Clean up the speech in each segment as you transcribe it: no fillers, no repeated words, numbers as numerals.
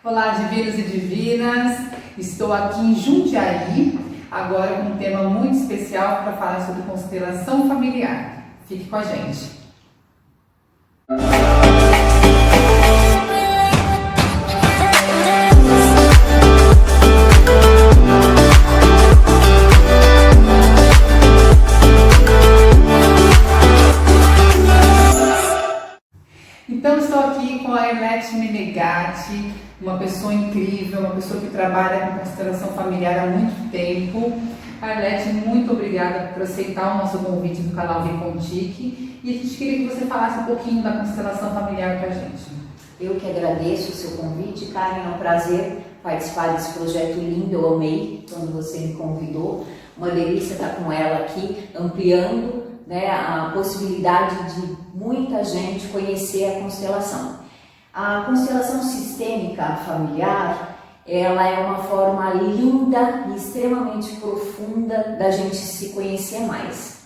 Olá, divinos e divinas! Estou aqui em Jundiaí, agora com um tema muito especial para falar sobre constelação familiar. Fique com a gente! Então, estou aqui com a Arlete Menegatti, uma pessoa incrível, uma pessoa que trabalha com constelação familiar há muito tempo. Arlete, muito obrigada por aceitar o nosso convite do canal Vicontique, e a gente queria que você falasse um pouquinho da constelação familiar para a gente. Eu que agradeço o seu convite, Karen, é um prazer participar desse projeto lindo, eu amei quando você me convidou, uma delícia estar com ela aqui, ampliando a possibilidade de muita gente conhecer a constelação. A constelação sistêmica familiar, ela é uma forma linda e extremamente profunda da gente se conhecer mais.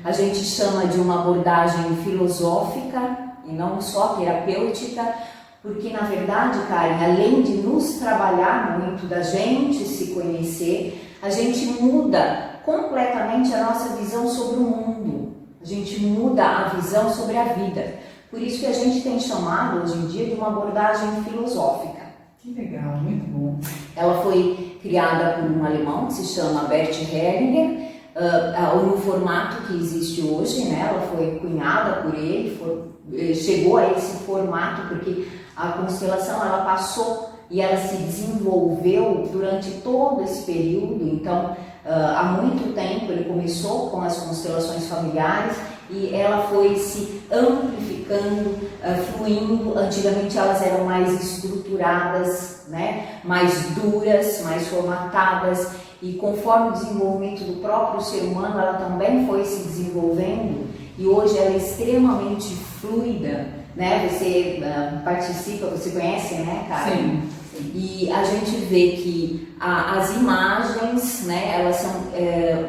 A gente chama de uma abordagem filosófica e não só terapêutica, porque na verdade, Karen, além de nos trabalhar muito, da gente se conhecer, a gente muda completamente a nossa visão sobre o mundo, a gente muda a visão sobre a vida. Por isso que a gente tem chamado hoje em dia de uma abordagem filosófica. Que legal, muito bom. Ela foi criada por um alemão que se chama Bert Hellinger, no formato que existe hoje, né? Ela foi cunhada por ele, chegou a esse formato porque a constelação ela passou e ela se desenvolveu durante todo esse período. Então, há muito tempo ele começou com as constelações familiares e ela foi se amplificando, fluindo. Antigamente elas eram mais estruturadas, né? Mais duras, mais formatadas, e conforme o desenvolvimento do próprio ser humano, ela também foi se desenvolvendo e hoje ela é extremamente fluida, né? Você participa, você conhece, né, Karen? Sim. E a gente vê que as imagens, né, elas são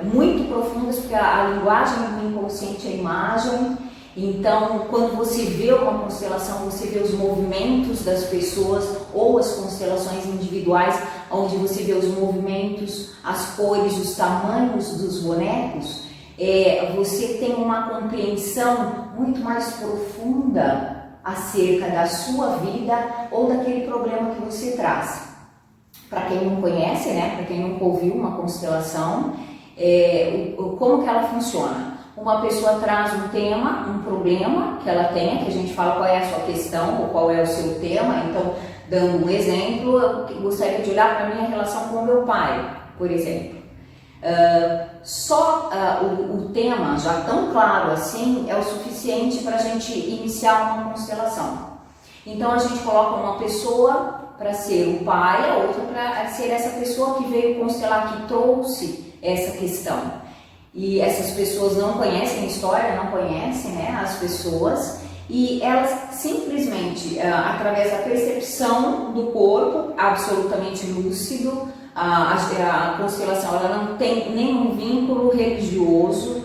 muito profundas, porque a linguagem do inconsciente é a imagem. Então, quando você vê uma constelação, você vê os movimentos das pessoas, ou as constelações individuais, onde você vê os movimentos, as cores, os tamanhos dos bonecos, você tem uma compreensão muito mais profunda acerca da sua vida ou daquele problema que você traz. Para quem não conhece, né, para quem nunca ouviu uma constelação, como que ela funciona? Uma pessoa traz um tema, um problema que ela tem, que a gente fala qual é a sua questão ou qual é o seu tema. Então, dando um exemplo, eu gostaria de olhar para a minha relação com o meu pai, por exemplo. O tema já tão claro assim é o suficiente para a gente iniciar uma constelação. Então a gente coloca uma pessoa para ser o pai, a outra para ser essa pessoa que veio constelar, que trouxe essa questão. E essas pessoas não conhecem a história, não conhecem, né, as pessoas, e elas simplesmente, através da percepção do corpo, absolutamente lúcido, a constelação ela não tem nenhum vínculo religioso.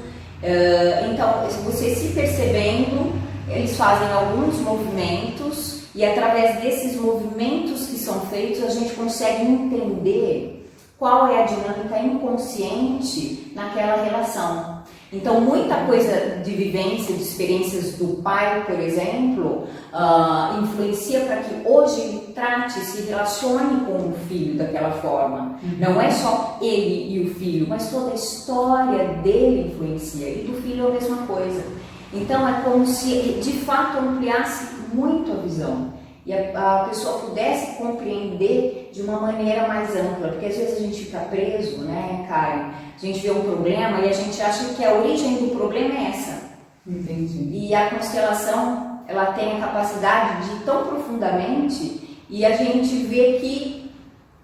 Então, você se percebendo, eles fazem alguns movimentos e através desses movimentos que são feitos a gente consegue entender qual é a dinâmica inconsciente naquela relação. Então, muita coisa de vivência, de experiências do pai, por exemplo, influencia para que hoje ele trate, se relacione com o filho daquela forma. Não é só ele e o filho, mas toda a história dele influencia, e do filho é a mesma coisa. Então, é como se de fato ampliasse muito a visão e a pessoa pudesse compreender de uma maneira mais ampla, porque às vezes a gente fica preso, né, Karen? A gente vê um problema e a gente acha que a origem do problema é essa. Entendi. E a constelação, ela tem a capacidade de ir tão profundamente e a gente vê que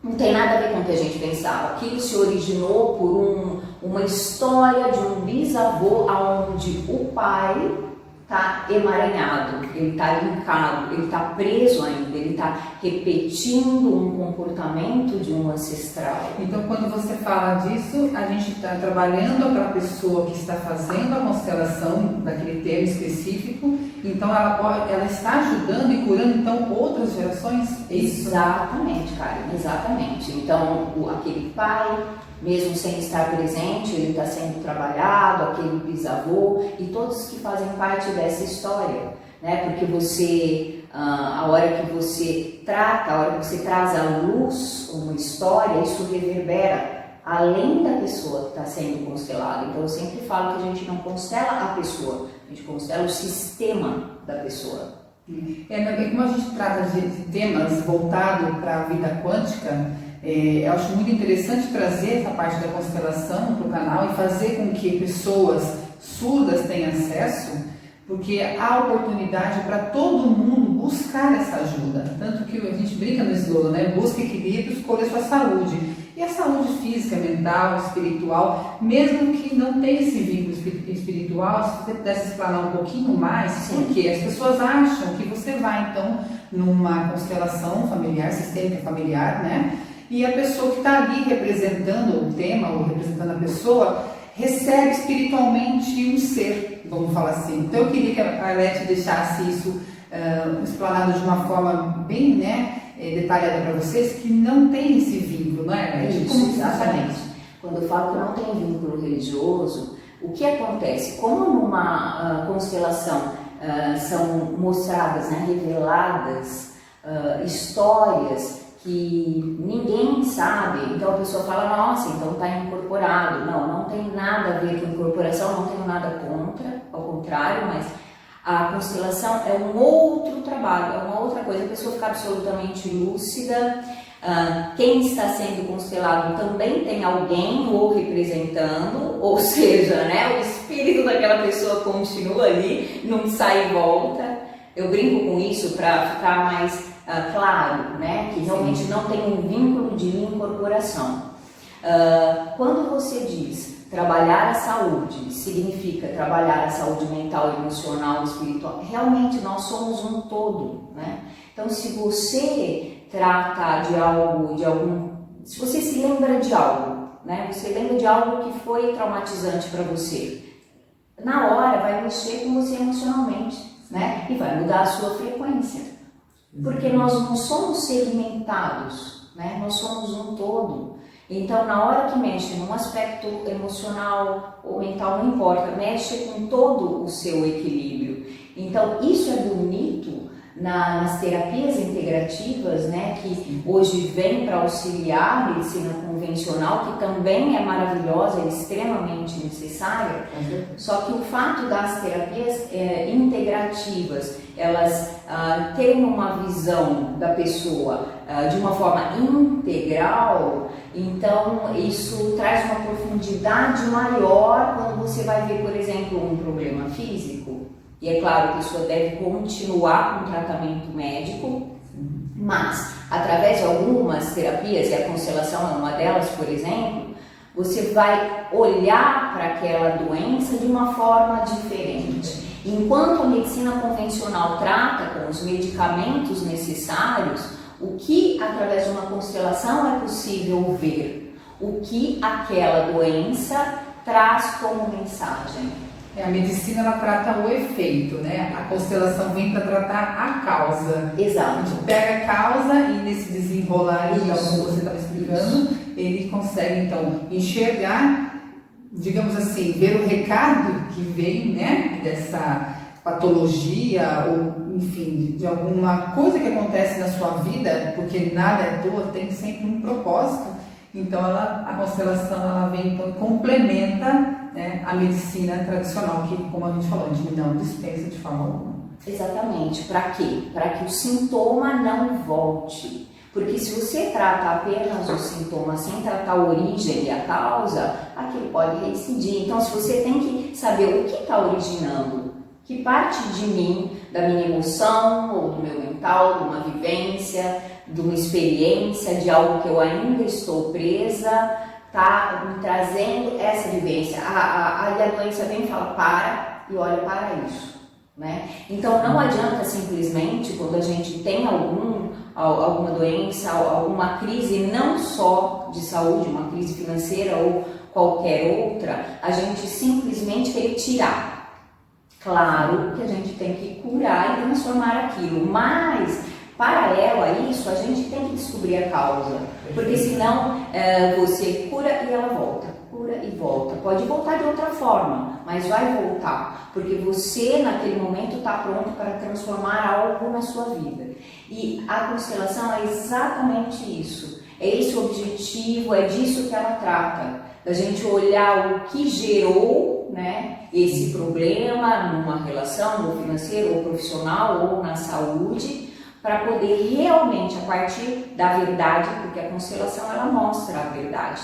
não tem nada a ver com o que a gente pensava. Aquilo se originou por uma história de um bisavô onde o pai está emaranhado, ele está linkado, ele está preso ainda, ele está repetindo um comportamento de um ancestral. Então, quando você fala disso, a gente está trabalhando para a pessoa que está fazendo a constelação daquele tema específico então ela está ajudando e curando então outras gerações? Exatamente, Karen, exatamente. Então, aquele pai, mesmo sem estar presente, ele está sendo trabalhado, aquele bisavô e todos que fazem parte dessa história, né? Porque você, a hora que você trata, a hora que você traz à luz uma história, isso reverbera além da pessoa que está sendo constelada. Então, eu sempre falo que a gente não constela a pessoa, a gente constela o sistema da pessoa. Como a gente trata de temas voltados para a vida quântica, eu acho muito interessante trazer essa parte da constelação para o canal e fazer com que pessoas surdas tenham acesso, porque há oportunidade para todo mundo buscar essa ajuda. Tanto que a gente brinca no slogan, né? Busca equilíbrio, escolha sua saúde. E a saúde física, mental, espiritual, mesmo que não tenha esse vínculo espiritual, se você pudesse explanar um pouquinho mais, porque as pessoas acham que você vai, então, numa constelação familiar, sistêmica familiar, né? E a pessoa que está ali representando o tema, ou representando a pessoa, recebe espiritualmente um ser, vamos falar assim. Então, eu queria que a Arlete deixasse isso explanado de uma forma bem, né, detalhada para vocês, que não tem esse vínculo, não é? Isso, exatamente. Quando eu falo que não tem vínculo religioso, o que acontece? Como numa constelação são mostradas, né, reveladas histórias que ninguém sabe, então a pessoa fala, nossa, então está incorporado. Não, não tem nada a ver com incorporação, não tenho nada contra, ao contrário, mas a constelação é um outro trabalho, é uma outra coisa, a pessoa fica absolutamente lúcida. Quem está sendo constelado também tem alguém ou representando, ou seja, né, o espírito daquela pessoa continua ali, não sai e volta. Eu brinco com isso para ficar mais claro, né, que realmente não tem um vínculo de incorporação. Quando você diz trabalhar a saúde, significa trabalhar a saúde mental, emocional, espiritual. Realmente nós somos um todo, né? Então, se você trata de algo, se você se lembra de algo, né? Você lembra de algo que foi traumatizante para você, na hora vai mexer com você emocionalmente, né? E vai mudar a sua frequência, porque nós não somos segmentados, né? Nós somos um todo. Então, na hora que mexe num aspecto emocional ou mental, não importa, mexe com todo o seu equilíbrio. Então, isso é bonito nas terapias integrativas, né, que hoje vem para auxiliar a medicina convencional, que também é maravilhosa, é extremamente necessária. Só que o fato das terapias integrativas, elas terem uma visão da pessoa de uma forma integral, então isso traz uma profundidade maior quando você vai ver, por exemplo, um problema físico. E é claro que a pessoa deve continuar com o tratamento médico, mas através de algumas terapias, e a constelação é uma delas, por exemplo, você vai olhar para aquela doença de uma forma diferente. Enquanto a medicina convencional trata com os medicamentos necessários, o que através de uma constelação é possível ver? O que aquela doença traz como mensagem? A medicina, ela trata o efeito, né? A constelação vem para tratar a causa. Exato. A gente pega a causa e nesse desenrolar, então, como você estava explicando, ele consegue, então, enxergar, digamos assim, ver o recado que vem, né, dessa patologia ou, enfim, de alguma coisa que acontece na sua vida, porque nada é à toa, tem sempre um propósito. Então, a constelação, ela vem, então, complementa, né, a medicina tradicional, que, como a gente falou, a gente não dispensa de forma alguma. Exatamente. Para quê? Para que o sintoma não volte. Porque se você trata apenas o sintoma sem tratar a origem e a causa, aquilo pode reincidir. Então, se você tem que saber o que está originando, que parte de mim, da minha emoção ou do meu mental, de uma vivência, de uma experiência, de algo que eu ainda estou presa, está me trazendo essa vivência. Aí a doença vem e fala, para, e olha para isso, né? Então não adianta simplesmente, quando a gente tem alguma doença, alguma crise, não só de saúde, uma crise financeira ou qualquer outra, a gente simplesmente querer tirar. Claro que a gente tem que curar e transformar aquilo, mas paralelo a isso, a gente tem que descobrir a causa, porque senão você cura e ela volta, cura e volta. Pode voltar de outra forma, mas vai voltar, porque você naquele momento está pronto para transformar algo na sua vida. E a constelação é exatamente isso, é esse o objetivo, é disso que ela trata, da gente olhar o que gerou, né, esse problema numa relação, ou financeira, ou profissional, ou na saúde, para poder realmente, a partir da verdade, porque a constelação ela mostra a verdade,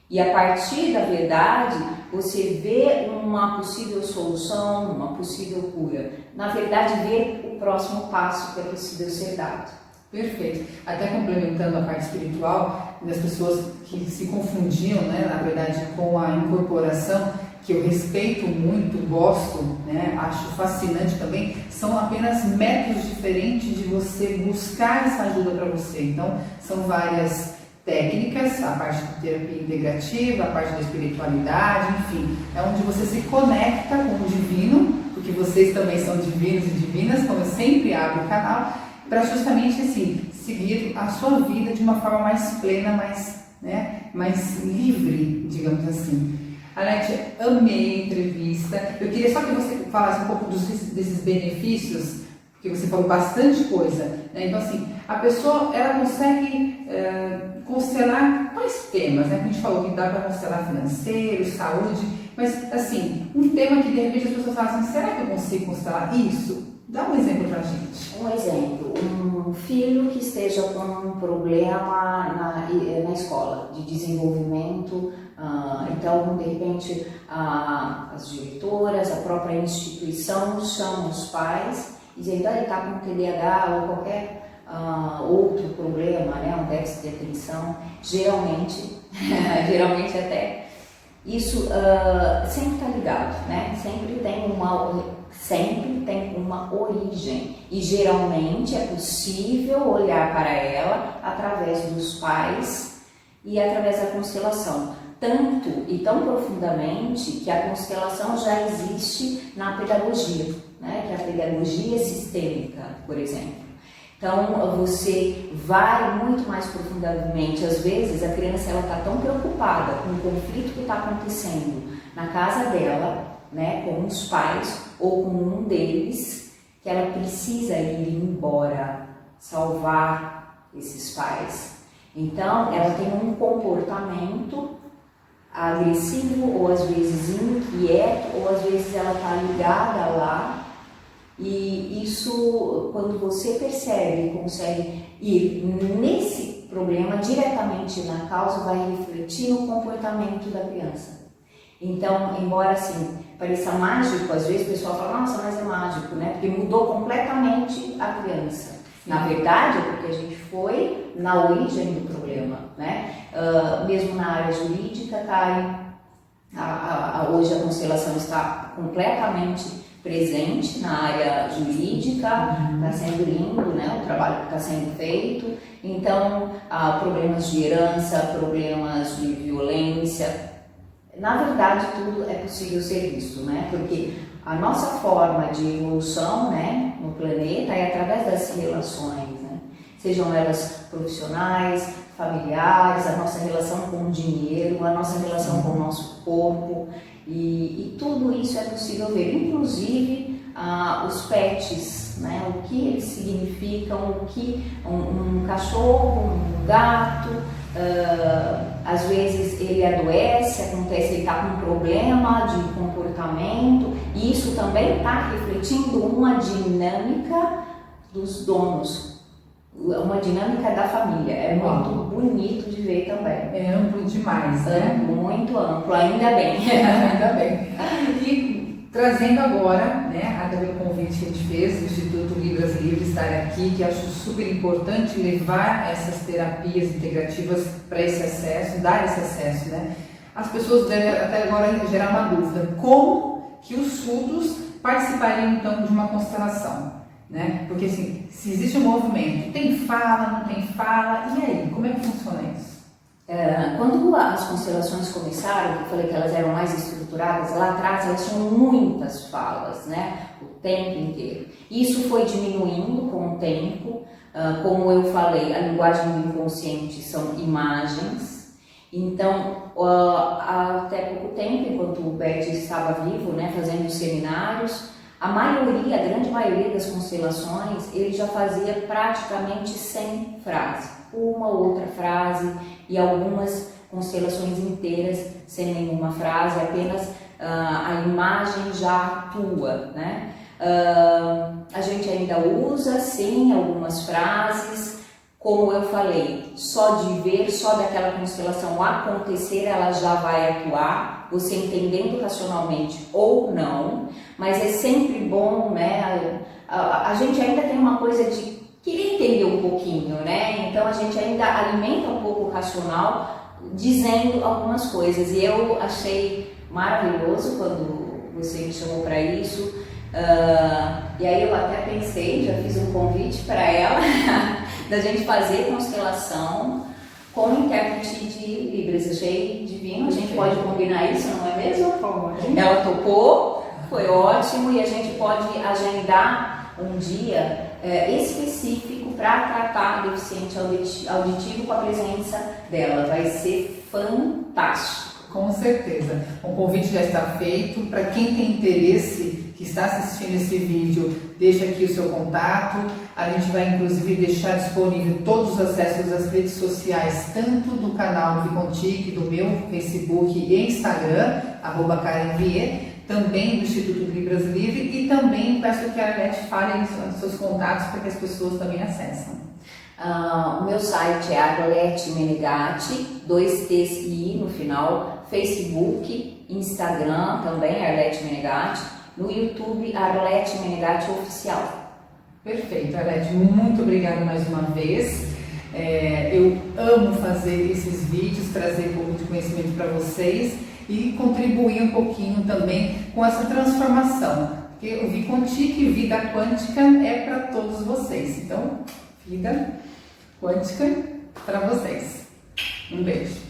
e a partir da verdade você vê uma possível solução, uma possível cura, na verdade ver o próximo passo que é possível ser dado. Perfeito. Até complementando a parte espiritual, das pessoas que se confundiam, né, na verdade, com a incorporação, que eu respeito muito, gosto, né, acho fascinante também, são apenas métodos diferentes de você buscar essa ajuda para você. Então, são várias técnicas, a parte de terapia integrativa, a parte da espiritualidade, enfim, é onde você se conecta com o divino, porque vocês também são divinos e divinas, como eu sempre abro o canal, para justamente assim, seguir a sua vida de uma forma mais plena, mais livre, digamos assim. Alete, amei a entrevista. Eu queria só que você falasse um pouco desses benefícios, porque você falou bastante coisa, né? Então assim, a pessoa ela consegue constelar quais temas, né? A gente falou que dá para constelar financeiro, saúde, mas assim, um tema que de repente as pessoas falam assim, será que eu consigo constelar isso? Dá um exemplo pra gente. Um exemplo, um filho que esteja com um problema na escola, de desenvolvimento, então de repente as diretoras, a própria instituição chamam os pais, dizendo, ele está com TDAH ou qualquer outro problema, né, um déficit de atenção, geralmente até, isso sempre está ligado, né, sempre tem uma origem e geralmente é possível olhar para ela através dos pais e através da constelação, tanto e tão profundamente que a constelação já existe na pedagogia, né? Que é a pedagogia sistêmica, por exemplo. Então você vai muito mais profundamente, às vezes a criança está tão preocupada com o conflito que está acontecendo na casa dela, né, com os pais ou com um deles, que ela precisa ir embora, salvar esses pais. Então, ela tem um comportamento agressivo, ou às vezes inquieto, ou às vezes ela está ligada lá, e isso, quando você percebe e consegue ir nesse problema diretamente na causa, vai refletir no comportamento da criança. Então, embora assim pareça mágico, às vezes o pessoal fala, nossa, mas é mágico, né? Porque mudou completamente a criança. Na verdade, é porque a gente foi na origem do problema, né? Mesmo na área jurídica, hoje a constelação está completamente presente na área jurídica, está sendo lindo, né? O trabalho que está sendo feito. Então, problemas de herança, problemas de violência, na verdade, tudo é possível ser visto, né? Porque a nossa forma de evolução, né, no planeta é através das relações, né? Sejam elas profissionais, familiares, a nossa relação com o dinheiro, a nossa relação com o nosso corpo, e tudo isso é possível ver, inclusive os pets, né? O que eles significam, o que um cachorro, um gato. Às vezes ele adoece, acontece, ele está com um problema de comportamento, e isso também está refletindo uma dinâmica dos donos, uma dinâmica da família. É muito bonito de ver também. É amplo demais, né? Muito amplo, ainda bem. Ainda bem. E trazendo agora, né, até pelo convite que a gente fez, do Instituto Libras Livre estar aqui, que acho super importante levar essas terapias integrativas para esse acesso, dar esse acesso, né? As pessoas devem até agora gerar uma dúvida, como que os surdos participariam então de uma constelação, né? Porque assim, se existe um movimento, tem fala, não tem fala, e aí, como é que funciona isso? Quando as constelações começaram, que eu falei que elas eram mais estruturadas, lá atrás elas tinham muitas falas, né? O tempo inteiro. Isso foi diminuindo com o tempo. Como eu falei, a linguagem do inconsciente são imagens. Então, até pouco tempo, enquanto o Bert estava vivo, né, fazendo seminários, a grande maioria das constelações, ele já fazia praticamente sem frase. Uma ou outra frase e algumas constelações inteiras sem nenhuma frase, apenas a imagem já atua, né? A gente ainda usa, sim, algumas frases, como eu falei, só de ver, só daquela constelação acontecer, ela já vai atuar, você entendendo racionalmente ou não, mas é sempre bom, né? A gente ainda tem uma coisa de querer entender um pouquinho, né? Então a gente ainda alimenta um pouco o racional dizendo algumas coisas, e eu achei maravilhoso quando você me chamou para isso. E aí eu até pensei, já fiz um convite para ela da gente fazer constelação com intérprete de Libras. Achei divino, a gente pode combinar isso, não é mesmo? Pode. Ela topou, foi ótimo, e a gente pode agendar um dia específico para tratar deficiente auditivo com a presença dela. Vai ser fantástico. Com certeza. O convite já está feito. Para quem tem interesse, que está assistindo esse vídeo, deixa aqui o seu contato. A gente vai inclusive deixar disponível todos os acessos às redes sociais, tanto do canal Vicontic, do meu Facebook e Instagram, @KarenVier, também do Instituto Libras Livre, e também peço que a Arlete fale os seus contatos para que as pessoas também acessem. O meu site é Arlete Menegatti, 2 T's e I no final, Facebook, Instagram também, Arlete Menegatti, no YouTube, Arlete Menegatti Oficial. Perfeito, Arlete, muito obrigada mais uma vez. Eu amo fazer esses vídeos, trazer um pouco de conhecimento para vocês e contribuir um pouquinho também com essa transformação. Porque o Vicontic, vida quântica, é para todos vocês. Então, vida quântica para vocês. Um beijo.